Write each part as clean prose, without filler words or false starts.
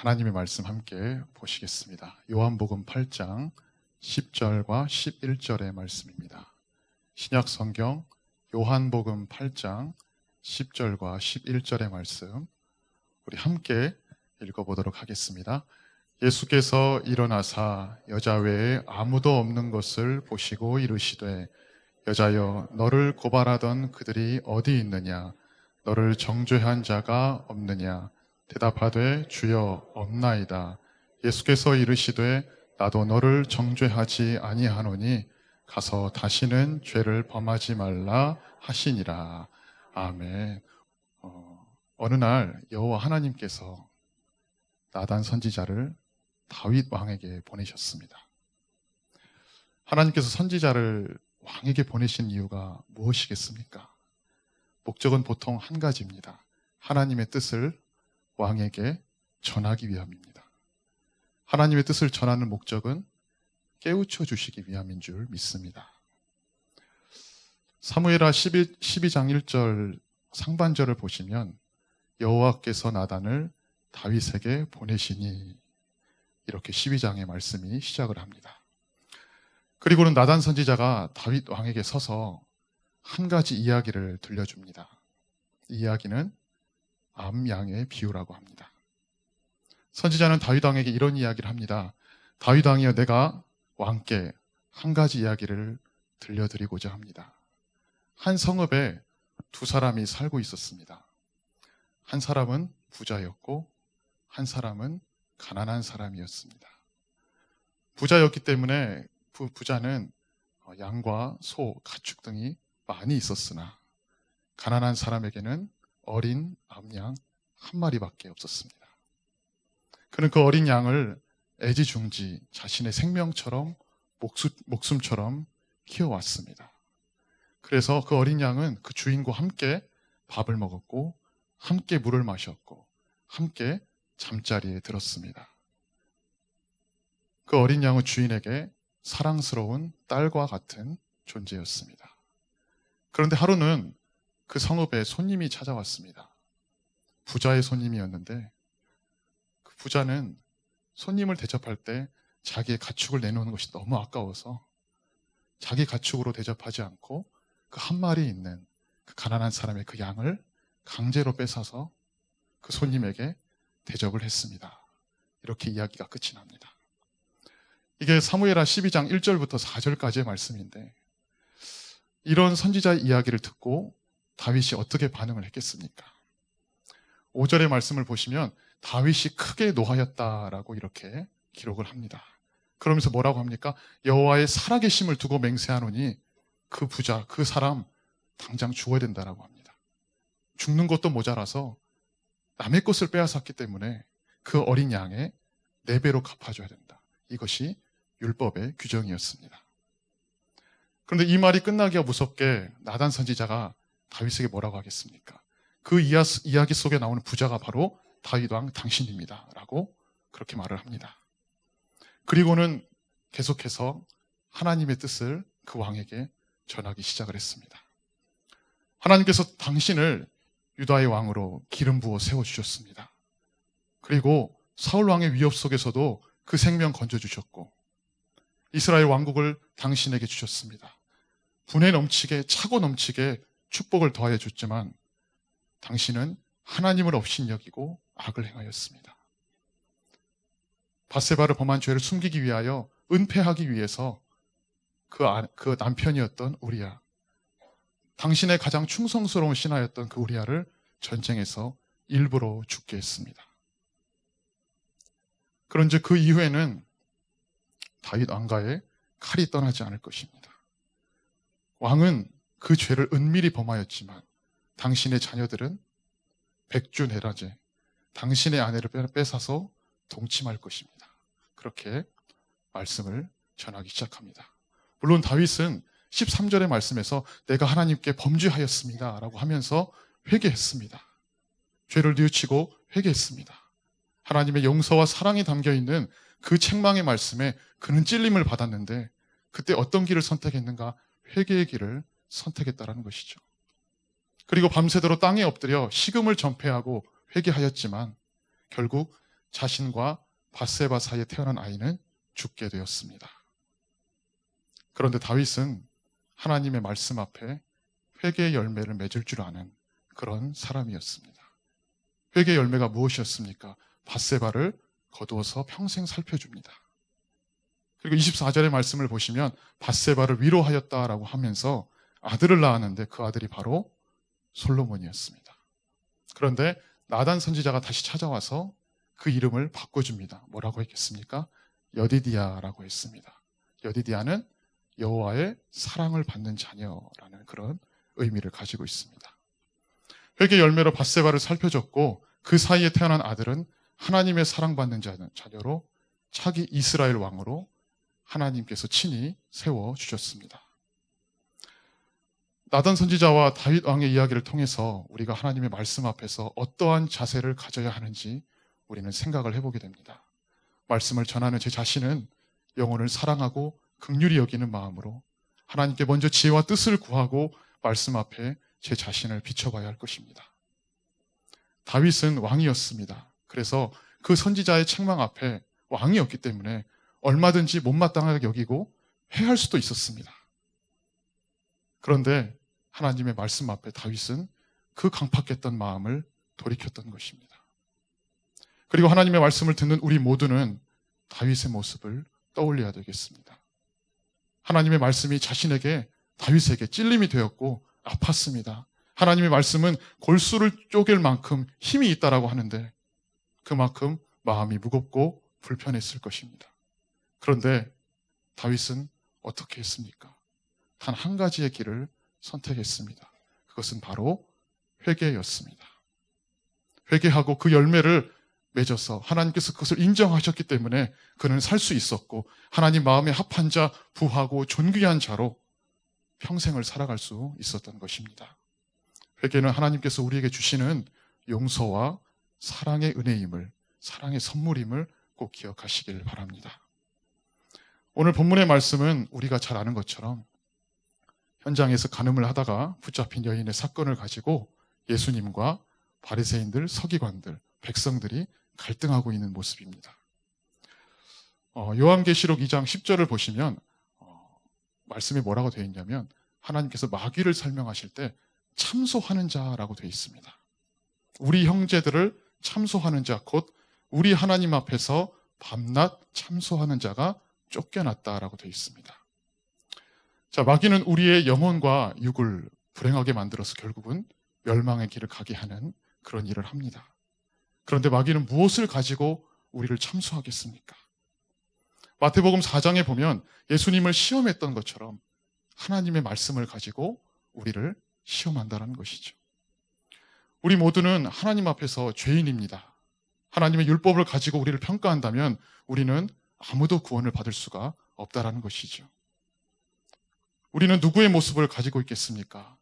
하나님의 말씀 함께 보시겠습니다. 요한복음 8장 10절과 11절의 말씀입니다. 신약 성경 요한복음 8장 10절과 11절의 말씀 우리 함께 읽어보도록 하겠습니다. 예수께서 일어나사 여자 외에 아무도 없는 것을 보시고 이르시되 여자여 너를 고발하던 그들이 어디 있느냐? 너를 정죄한 자가 없느냐? 대답하되 주여 없나이다. 예수께서 이르시되 나도 너를 정죄하지 아니하노니 가서 다시는 죄를 범하지 말라 하시니라. 아멘. 어느 날 여호와 하나님께서 나단 선지자를 다윗 왕에게 보내셨습니다. 하나님께서 선지자를 왕에게 보내신 이유가 무엇이겠습니까? 목적은 보통 한 가지입니다. 하나님의 뜻을 왕에게 전하기 위함입니다. 하나님의 뜻을 전하는 목적은 깨우쳐 주시기 위함인 줄 믿습니다. 사무엘하 12장 1절 상반절을 보시면 여호와께서 나단을 다윗에게 보내시니 이렇게 12장의 말씀이 시작을 합니다. 그리고는 나단 선지자가 다윗 왕에게 서서 한 가지 이야기를 들려줍니다. 이 이야기는 암양의 비유라고 합니다. 선지자는 다윗 왕에게 이런 이야기를 합니다. 다윗 왕이여, 내가 왕께 한 가지 이야기를 들려드리고자 합니다. 한 성읍에 두 사람이 살고 있었습니다. 한 사람은 부자였고 한 사람은 가난한 사람이었습니다. 부자였기 때문에 부자는 양과 소, 가축 등이 많이 있었으나 가난한 사람에게는 어린 암양 한 마리밖에 없었습니다. 그는 그 어린 양을 애지중지 자신의 생명처럼 목숨처럼 키워왔습니다. 그래서 그 어린 양은 그 주인과 함께 밥을 먹었고 함께 물을 마셨고 함께 잠자리에 들었습니다. 그 어린 양은 주인에게 사랑스러운 딸과 같은 존재였습니다. 그런데 하루는 그 성읍에 손님이 찾아왔습니다. 부자의 손님이었는데 그 부자는 손님을 대접할 때 자기의 가축을 내놓는 것이 너무 아까워서 자기 가축으로 대접하지 않고 그 한 마리 있는 그 가난한 사람의 그 양을 강제로 뺏어서 그 손님에게 대접을 했습니다. 이렇게 이야기가 끝이 납니다. 이게 사무엘하 12장 1절부터 4절까지의 말씀인데 이런 선지자의 이야기를 듣고 다윗이 어떻게 반응을 했겠습니까? 5절의 말씀을 보시면 다윗이 크게 노하였다라고 이렇게 기록을 합니다. 그러면서 뭐라고 합니까? 여호와의 살아계심을 두고 맹세하노니 그 부자, 그 사람 당장 죽어야 된다라고 합니다. 죽는 것도 모자라서 남의 것을 빼앗았기 때문에 그 어린 양의 4배로 갚아줘야 된다. 이것이 율법의 규정이었습니다. 그런데 이 말이 끝나기가 무섭게 나단 선지자가 다윗에게 뭐라고 하겠습니까? 그 이야기 속에 나오는 부자가 바로 다윗 왕 당신입니다 라고 그렇게 말을 합니다. 그리고는 계속해서 하나님의 뜻을 그 왕에게 전하기 시작을 했습니다. 하나님께서 당신을 유다의 왕으로 기름 부어 세워주셨습니다. 그리고 사울 왕의 위협 속에서도 그 생명 건져주셨고 이스라엘 왕국을 당신에게 주셨습니다. 분에 넘치게 차고 넘치게 축복을 더하여 줬지만 당신은 하나님을 업신여기고 악을 행하였습니다. 밧세바를 범한 죄를 숨기기 위하여 은폐하기 위해서 그 남편이었던 우리야, 당신의 가장 충성스러운 신하였던 그 우리야를 전쟁에서 일부러 죽게 했습니다. 그런즉 그 이후에는 다윗 왕가에 칼이 떠나지 않을 것입니다. 왕은 그 죄를 은밀히 범하였지만 당신의 자녀들은 백주내라제 당신의 아내를 뺏어서 동침할 것입니다. 그렇게 말씀을 전하기 시작합니다. 물론 다윗은 13절의 말씀에서 내가 하나님께 범죄하였습니다 라고 하면서 회개했습니다. 죄를 뉘우치고 회개했습니다. 하나님의 용서와 사랑이 담겨있는 그 책망의 말씀에 그는 찔림을 받았는데 그때 어떤 길을 선택했는가? 회개의 길을 선택했다라는 것이죠. 그리고 밤새도록 땅에 엎드려 식음을 전폐하고 회개하였지만 결국 자신과 밧세바 사이에 태어난 아이는 죽게 되었습니다. 그런데 다윗은 하나님의 말씀 앞에 회개의 열매를 맺을 줄 아는 그런 사람이었습니다. 회개의 열매가 무엇이었습니까? 밧세바를 거두어서 평생 살펴줍니다. 그리고 24절의 말씀을 보시면 밧세바를 위로하였다라고 하면서 아들을 낳았는데 그 아들이 바로 솔로몬이었습니다. 그런데 나단 선지자가 다시 찾아와서 그 이름을 바꿔줍니다. 뭐라고 했겠습니까? 여디디아라고 했습니다. 여디디아는 여호와의 사랑을 받는 자녀라는 그런 의미를 가지고 있습니다. 회개 열매로 밧세바를 살펴줬고 그 사이에 태어난 아들은 하나님의 사랑받는 자녀로 차기 이스라엘 왕으로 하나님께서 친히 세워주셨습니다. 나단 선지자와 다윗 왕의 이야기를 통해서 우리가 하나님의 말씀 앞에서 어떠한 자세를 가져야 하는지 우리는 생각을 해보게 됩니다. 말씀을 전하는 제 자신은 영혼을 사랑하고 긍휼히 여기는 마음으로 하나님께 먼저 지혜와 뜻을 구하고 말씀 앞에 제 자신을 비춰봐야 할 것입니다. 다윗은 왕이었습니다. 그래서 그 선지자의 책망 앞에 왕이었기 때문에 얼마든지 못마땅하게 여기고 해할 수도 있었습니다. 그런데 하나님의 말씀 앞에 다윗은 그 강팍했던 마음을 돌이켰던 것입니다. 그리고 하나님의 말씀을 듣는 우리 모두는 다윗의 모습을 떠올려야 되겠습니다. 하나님의 말씀이 자신에게, 다윗에게 찔림이 되었고 아팠습니다. 하나님의 말씀은 골수를 쪼갤 만큼 힘이 있다라고 하는데 그만큼 마음이 무겁고 불편했을 것입니다. 그런데 다윗은 어떻게 했습니까? 단 한 가지의 길을 선택했습니다. 그것은 바로 회개였습니다. 회개하고 그 열매를 맺어서 하나님께서 그것을 인정하셨기 때문에 그는 살 수 있었고 하나님 마음에 합한 자, 부하고 존귀한 자로 평생을 살아갈 수 있었던 것입니다. 회개는 하나님께서 우리에게 주시는 용서와 사랑의 은혜임을, 사랑의 선물임을 꼭 기억하시길 바랍니다. 오늘 본문의 말씀은 우리가 잘 아는 것처럼 현장에서 간음을 하다가 붙잡힌 여인의 사건을 가지고 예수님과 바리새인들, 서기관들, 백성들이 갈등하고 있는 모습입니다. 요한계시록 2장 10절을 보시면 말씀이 뭐라고 되어 있냐면 하나님께서 마귀를 설명하실 때 참소하는 자라고 되어 있습니다. 우리 형제들을 참소하는 자, 곧 우리 하나님 앞에서 밤낮 참소하는 자가 쫓겨났다라고 되어 있습니다. 자, 마귀는 우리의 영혼과 육을 불행하게 만들어서 결국은 멸망의 길을 가게 하는 그런 일을 합니다. 그런데 마귀는 무엇을 가지고 우리를 참소하겠습니까? 마태복음 4장에 보면 예수님을 시험했던 것처럼 하나님의 말씀을 가지고 우리를 시험한다는 것이죠. 우리 모두는 하나님 앞에서 죄인입니다. 하나님의 율법을 가지고 우리를 평가한다면 우리는 아무도 구원을 받을 수가 없다라는 것이죠. 우리는 누구의 모습을 가지고 있겠습니까?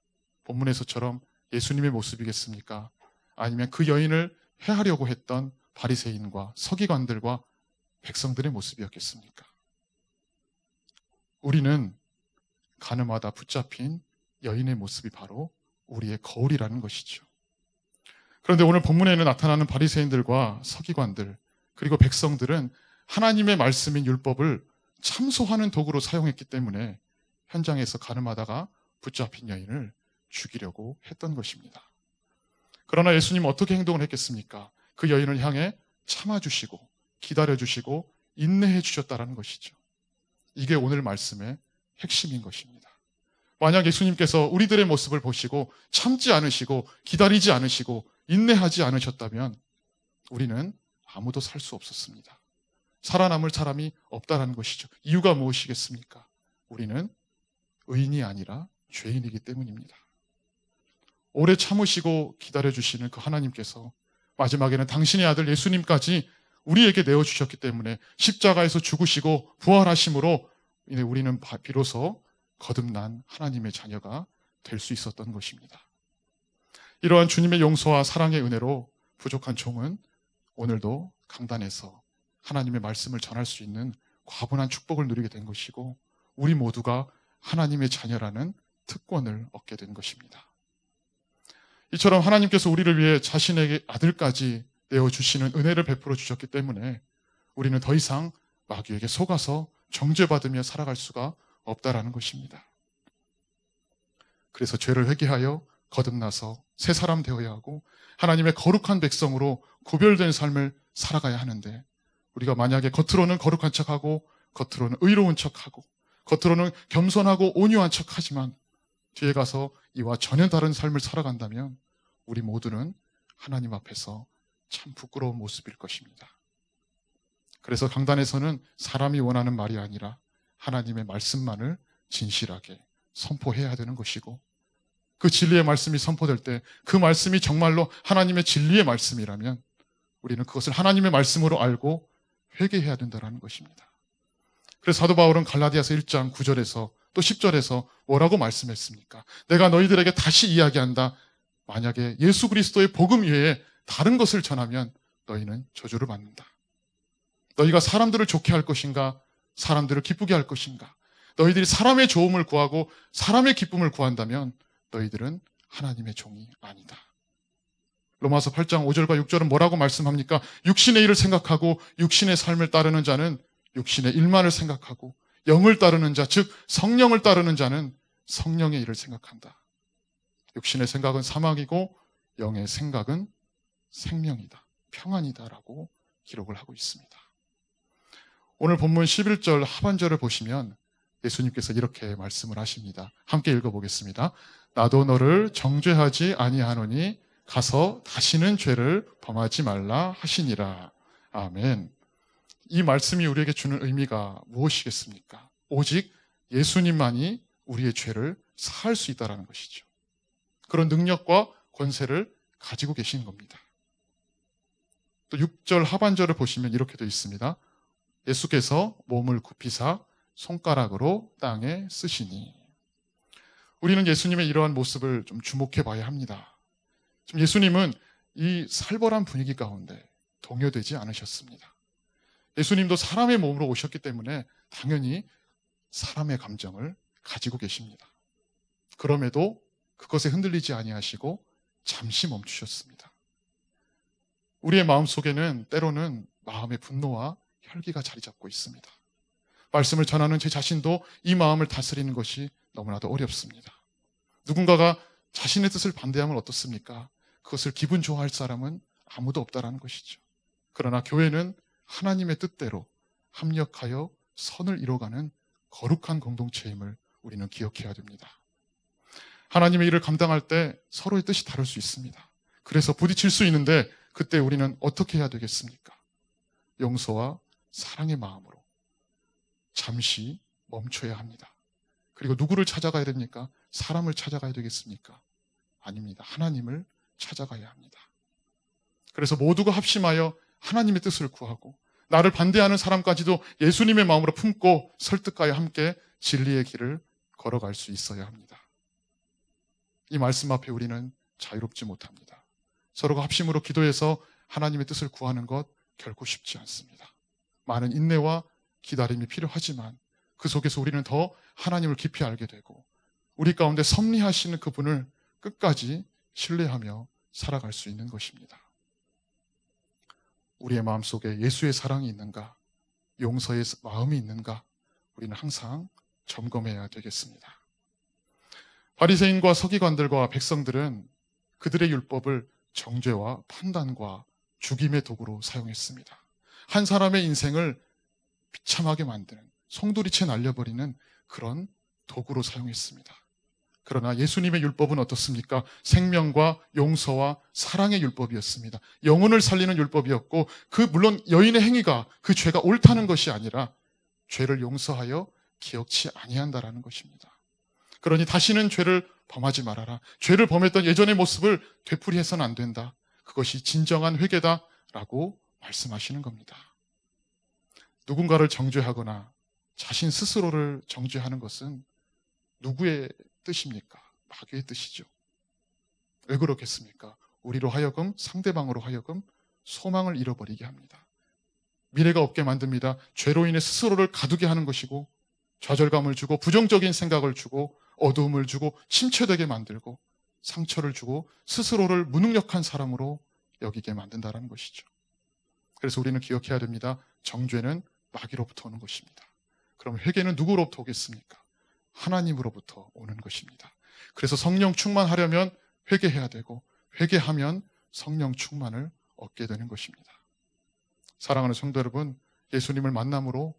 본문에서처럼 예수님의 모습이겠습니까? 아니면 그 여인을 해하려고 했던 바리새인과 서기관들과 백성들의 모습이었겠습니까? 우리는 가늠하다 붙잡힌 여인의 모습이 바로 우리의 거울이라는 것이죠. 그런데 오늘 본문에는 나타나는 바리새인들과 서기관들 그리고 백성들은 하나님의 말씀인 율법을 참소하는 도구로 사용했기 때문에 현장에서 가늠하다가 붙잡힌 여인을 죽이려고 했던 것입니다. 그러나 예수님은 어떻게 행동을 했겠습니까? 그 여인을 향해 참아주시고 기다려주시고 인내해 주셨다는 것이죠. 이게 오늘 말씀의 핵심인 것입니다. 만약 예수님께서 우리들의 모습을 보시고 참지 않으시고 기다리지 않으시고 인내하지 않으셨다면 우리는 아무도 살 수 없었습니다. 살아남을 사람이 없다는 것이죠. 이유가 무엇이겠습니까? 우리는 의인이 아니라 죄인이기 때문입니다. 오래 참으시고 기다려주시는 그 하나님께서 마지막에는 당신의 아들 예수님까지 우리에게 내어주셨기 때문에 십자가에서 죽으시고 부활하심으로 우리는 비로소 거듭난 하나님의 자녀가 될 수 있었던 것입니다. 이러한 주님의 용서와 사랑의 은혜로 부족한 종은 오늘도 강단에서 하나님의 말씀을 전할 수 있는 과분한 축복을 누리게 된 것이고 우리 모두가 하나님의 자녀라는 특권을 얻게 된 것입니다. 이처럼 하나님께서 우리를 위해 자신에게 아들까지 내어주시는 은혜를 베풀어 주셨기 때문에 우리는 더 이상 마귀에게 속아서 정죄받으며 살아갈 수가 없다라는 것입니다. 그래서 죄를 회개하여 거듭나서 새 사람 되어야 하고 하나님의 거룩한 백성으로 구별된 삶을 살아가야 하는데, 우리가 만약에 겉으로는 거룩한 척하고 겉으로는 의로운 척하고 겉으로는 겸손하고 온유한 척하지만 뒤에 가서 이와 전혀 다른 삶을 살아간다면 우리 모두는 하나님 앞에서 참 부끄러운 모습일 것입니다. 그래서 강단에서는 사람이 원하는 말이 아니라 하나님의 말씀만을 진실하게 선포해야 되는 것이고, 그 진리의 말씀이 선포될 때 그 말씀이 정말로 하나님의 진리의 말씀이라면 우리는 그것을 하나님의 말씀으로 알고 회개해야 된다는 것입니다. 그래서 사도 바울은 갈라디아서 1장 9절에서 또 10절에서 뭐라고 말씀했습니까? 내가 너희들에게 다시 이야기한다. 만약에 예수 그리스도의 복음 외에 다른 것을 전하면 너희는 저주를 받는다. 너희가 사람들을 좋게 할 것인가? 사람들을 기쁘게 할 것인가? 너희들이 사람의 좋음을 구하고 사람의 기쁨을 구한다면 너희들은 하나님의 종이 아니다. 로마서 8장 5절과 6절은 뭐라고 말씀합니까? 육신의 일을 생각하고 육신의 삶을 따르는 자는 육신의 일만을 생각하고 영을 따르는 자, 즉 성령을 따르는 자는 성령의 일을 생각한다. 육신의 생각은 사망이고 영의 생각은 생명이다, 평안이다라고 기록을 하고 있습니다. 오늘 본문 11절 하반절을 보시면 예수님께서 이렇게 말씀을 하십니다. 함께 읽어보겠습니다. 나도 너를 정죄하지 아니하노니 가서 다시는 죄를 범하지 말라 하시니라. 아멘. 이 말씀이 우리에게 주는 의미가 무엇이겠습니까? 오직 예수님만이 우리의 죄를 사할 수 있다는 것이죠. 그런 능력과 권세를 가지고 계신 겁니다. 또 6절 하반절을 보시면 이렇게 되어 있습니다. 예수께서 몸을 굽히사 손가락으로 땅에 쓰시니. 우리는 예수님의 이러한 모습을 좀 주목해 봐야 합니다. 지금 예수님은 이 살벌한 분위기 가운데 동요되지 않으셨습니다. 예수님도 사람의 몸으로 오셨기 때문에 당연히 사람의 감정을 가지고 계십니다. 그럼에도 그것에 흔들리지 아니하시고 잠시 멈추셨습니다. 우리의 마음 속에는 때로는 마음의 분노와 혈기가 자리 잡고 있습니다. 말씀을 전하는 제 자신도 이 마음을 다스리는 것이 너무나도 어렵습니다. 누군가가 자신의 뜻을 반대하면 어떻습니까? 그것을 기분 좋아할 사람은 아무도 없다라는 것이죠. 그러나 교회는 하나님의 뜻대로 합력하여 선을 이뤄가는 거룩한 공동체임을 우리는 기억해야 됩니다. 하나님의 일을 감당할 때 서로의 뜻이 다를 수 있습니다. 그래서 부딪힐 수 있는데 그때 우리는 어떻게 해야 되겠습니까? 용서와 사랑의 마음으로 잠시 멈춰야 합니다. 그리고 누구를 찾아가야 됩니까? 사람을 찾아가야 되겠습니까? 아닙니다. 하나님을 찾아가야 합니다. 그래서 모두가 합심하여 하나님의 뜻을 구하고 나를 반대하는 사람까지도 예수님의 마음으로 품고 설득하여 함께 진리의 길을 걸어갈 수 있어야 합니다. 이 말씀 앞에 우리는 자유롭지 못합니다. 서로가 합심으로 기도해서 하나님의 뜻을 구하는 것 결코 쉽지 않습니다. 많은 인내와 기다림이 필요하지만 그 속에서 우리는 더 하나님을 깊이 알게 되고 우리 가운데 섭리하시는 그분을 끝까지 신뢰하며 살아갈 수 있는 것입니다. 우리의 마음속에 예수의 사랑이 있는가, 용서의 마음이 있는가, 우리는 항상 점검해야 되겠습니다. 바리새인과 서기관들과 백성들은 그들의 율법을 정죄와 판단과 죽임의 도구로 사용했습니다. 한 사람의 인생을 비참하게 만드는, 송두리째 날려버리는 그런 도구로 사용했습니다. 그러나 예수님의 율법은 어떻습니까? 생명과 용서와 사랑의 율법이었습니다. 영혼을 살리는 율법이었고 물론 여인의 행위가 그 죄가 옳다는 것이 아니라 죄를 용서하여 기억치 아니한다라는 것입니다. 그러니 다시는 죄를 범하지 말아라. 죄를 범했던 예전의 모습을 되풀이해서는 안 된다. 그것이 진정한 회개다라고 말씀하시는 겁니다. 누군가를 정죄하거나 자신 스스로를 정죄하는 것은 누구의 뜻입니까? 마귀의 뜻이죠. 왜 그렇겠습니까? 우리로 하여금, 상대방으로 하여금 소망을 잃어버리게 합니다. 미래가 없게 만듭니다. 죄로 인해 스스로를 가두게 하는 것이고 좌절감을 주고 부정적인 생각을 주고 어두움을 주고 침체되게 만들고 상처를 주고 스스로를 무능력한 사람으로 여기게 만든다라는 것이죠. 그래서 우리는 기억해야 됩니다. 정죄는 마귀로부터 오는 것입니다. 그럼 회개는 누구로부터 오겠습니까? 하나님으로부터 오는 것입니다. 그래서 성령 충만하려면 회개해야 되고, 회개하면 성령 충만을 얻게 되는 것입니다. 사랑하는 성도 여러분, 예수님을 만남으로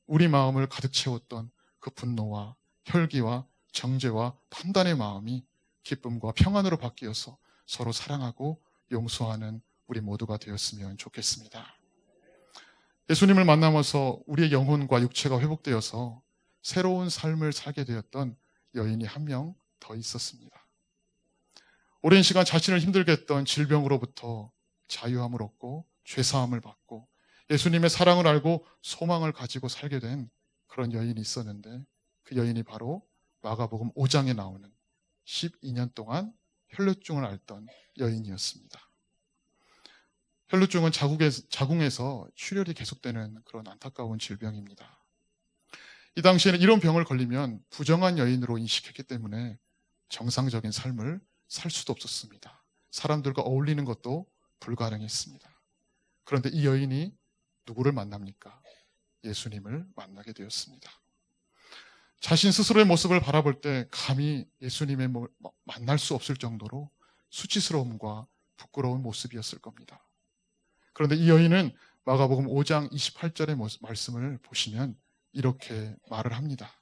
우리 마음을 가득 채웠던 그 분노와 혈기와 정죄와 판단의 마음이 기쁨과 평안으로 바뀌어서 서로 사랑하고 용서하는 우리 모두가 되었으면 좋겠습니다. 예수님을 만나면서 우리의 영혼과 육체가 회복되어서 새로운 삶을 살게 되었던 여인이 한 명 더 있었습니다. 오랜 시간 자신을 힘들게 했던 질병으로부터 자유함을 얻고 죄사함을 받고 예수님의 사랑을 알고 소망을 가지고 살게 된 그런 여인이 있었는데, 그 여인이 바로 마가복음 5장에 나오는 12년 동안 혈루증을 앓던 여인이었습니다. 혈루증은 자궁에서 출혈이 계속되는 그런 안타까운 질병입니다. 이 당시에는 이런 병을 걸리면 부정한 여인으로 인식했기 때문에 정상적인 삶을 살 수도 없었습니다. 사람들과 어울리는 것도 불가능했습니다. 그런데 이 여인이 누구를 만납니까? 예수님을 만나게 되었습니다. 자신 스스로의 모습을 바라볼 때 감히 예수님의 만날 수 없을 정도로 수치스러움과 부끄러운 모습이었을 겁니다. 그런데 이 여인은 마가복음 5장 28절의 말씀을 보시면 이렇게 말을 합니다.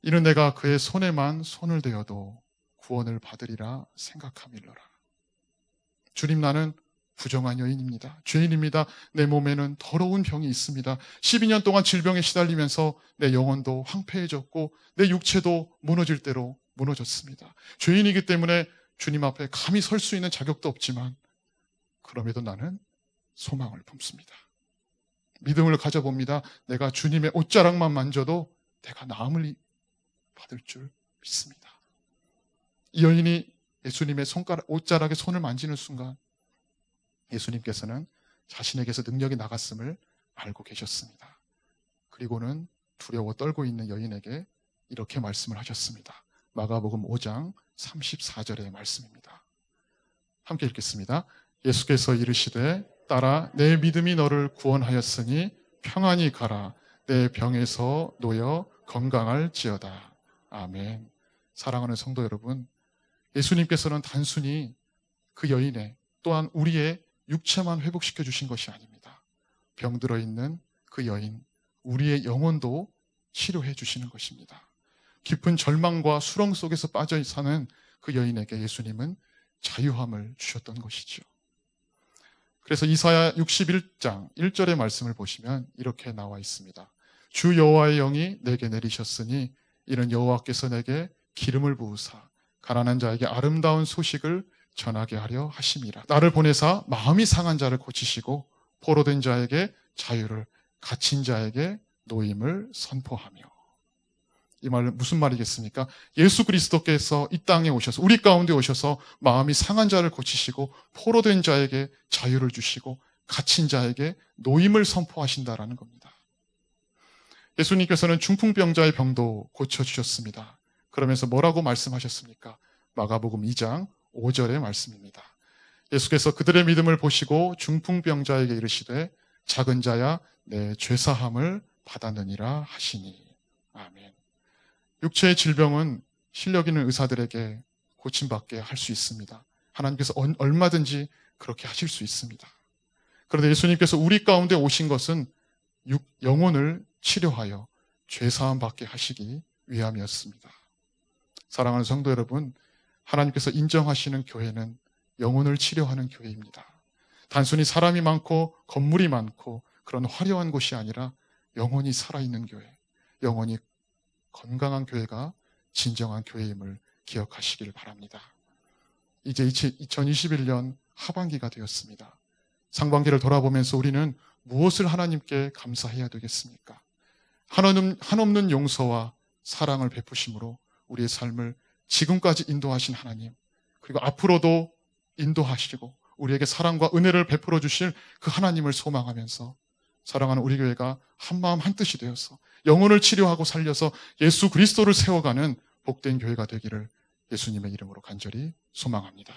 이는 내가 그의 손에만 손을 대어도 구원을 받으리라 생각함일러라. 주님, 나는 부정한 여인입니다. 죄인입니다. 내 몸에는 더러운 병이 있습니다. 12년 동안 질병에 시달리면서 내 영혼도 황폐해졌고 내 육체도 무너질 대로 무너졌습니다. 죄인이기 때문에 주님 앞에 감히 설 수 있는 자격도 없지만 그럼에도 나는 소망을 품습니다. 믿음을 가져봅니다. 내가 주님의 옷자락만 만져도 내가 나음을 받을 줄 믿습니다. 이 여인이 예수님의 옷자락에 손을 만지는 순간 예수님께서는 자신에게서 능력이 나갔음을 알고 계셨습니다. 그리고는 두려워 떨고 있는 여인에게 이렇게 말씀을 하셨습니다. 마가복음 5장 34절의 말씀입니다. 함께 읽겠습니다. 예수께서 이르시되 딸아, 내 믿음이 너를 구원하였으니 평안히 가라. 내 병에서 놓여 건강할지어다. 아멘. 사랑하는 성도 여러분, 예수님께서는 단순히 그 여인의 또한 우리의 육체만 회복시켜 주신 것이 아닙니다. 병들어 있는 그 여인, 우리의 영혼도 치료해 주시는 것입니다. 깊은 절망과 수렁 속에서 빠져 사는 그 여인에게 예수님은 자유함을 주셨던 것이죠. 그래서 이사야 61장 1절의 말씀을 보시면 이렇게 나와 있습니다. 주 여호와의 영이 내게 내리셨으니 이는 여호와께서 내게 기름을 부으사 가난한 자에게 아름다운 소식을 전하게 하려 하심이라. 나를 보내사 마음이 상한 자를 고치시고 포로된 자에게 자유를, 갇힌 자에게 노임을 선포하며. 이 말은 무슨 말이겠습니까? 예수 그리스도께서 이 땅에 오셔서 우리 가운데 오셔서 마음이 상한 자를 고치시고 포로된 자에게 자유를 주시고 갇힌 자에게 노임을 선포하신다라는 겁니다. 예수님께서는 중풍병자의 병도 고쳐주셨습니다. 그러면서 뭐라고 말씀하셨습니까? 마가복음 2장 5절의 말씀입니다. 예수께서 그들의 믿음을 보시고 중풍병자에게 이르시되 작은 자야 내 죄사함을 받았느니라 하시니. 아멘. 육체의 질병은 실력 있는 의사들에게 고침받게 할 수 있습니다. 하나님께서 얼마든지 그렇게 하실 수 있습니다. 그런데 예수님께서 우리 가운데 오신 것은 영혼을 치료하여 죄사함 받게 하시기 위함이었습니다. 사랑하는 성도 여러분, 하나님께서 인정하시는 교회는 영혼을 치료하는 교회입니다. 단순히 사람이 많고 건물이 많고 그런 화려한 곳이 아니라 영혼이 살아있는 교회, 영혼이 건강한 교회가 진정한 교회임을 기억하시길 바랍니다. 이제 2021년 하반기가 되었습니다. 상반기를 돌아보면서 우리는 무엇을 하나님께 감사해야 되겠습니까? 한없는 용서와 사랑을 베푸심으로 우리의 삶을 지금까지 인도하신 하나님, 그리고 앞으로도 인도하시고 우리에게 사랑과 은혜를 베풀어 주실 그 하나님을 소망하면서 사랑하는 우리 교회가 한마음 한뜻이 되어서 영혼을 치료하고 살려서 예수 그리스도를 세워가는 복된 교회가 되기를 예수님의 이름으로 간절히 소망합니다.